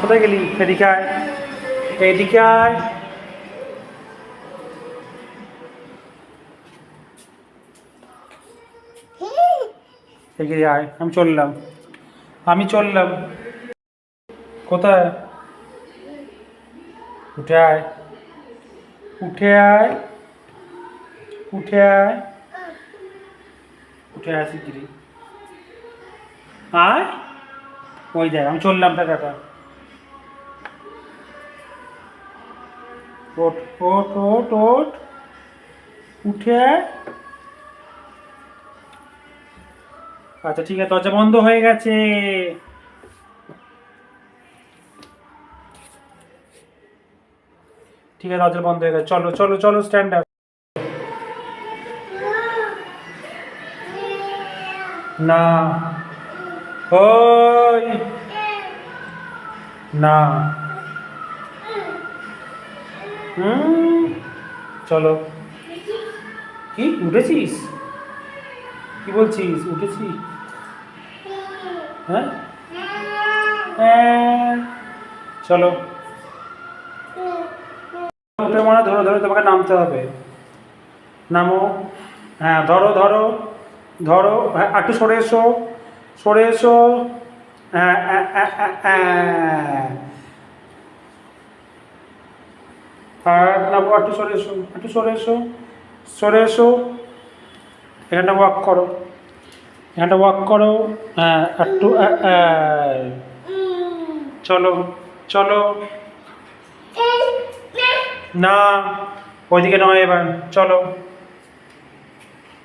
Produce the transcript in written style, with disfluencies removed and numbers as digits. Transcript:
কোথায় গেলি? এদিকে আয়, এদিকে আয়। এগিয়ে আয়, আমি চললাম, আমি চললাম। কোথায়? উঠে আয়, উঠে আয়, উঠে আয়, উঠে আয় শিগগিরি আয়। ওই দেখ আমি চললাম, টাকাটা। ওঠ, ওঠ, ওঠ, ওঠ, উঠে আয়। আচ্ছা ঠিক আছে, দরজা বন্ধ হয়ে গেছে। ঠিক আছে, দরজা বন্ধ হয়ে গেছে, চলো চলো চলো, স্ট্যান্ড আপ। না, ওই না, চলো। কি উঠেছিস? কি বলছিস, উঠেছি? হ্যাঁ, হ্যাঁ, চলো। উঠে মনে ধরো ধরো, তোমাকে নামতে হবে। নামো। হ্যাঁ, ধরো ধরো, ধরো। হ্যাঁ, একটু সরে এসো, সরে এসো। হ্যাঁ, আর নামো, একটু সরে এসো, একটু সরে এসো, সরে এসো। এখানটা ওয়াক করো, এখানটা ওয়াক করো। হ্যাঁ, একটু চলো, চলো। না, ওইদিকে নয় এবার, চলো।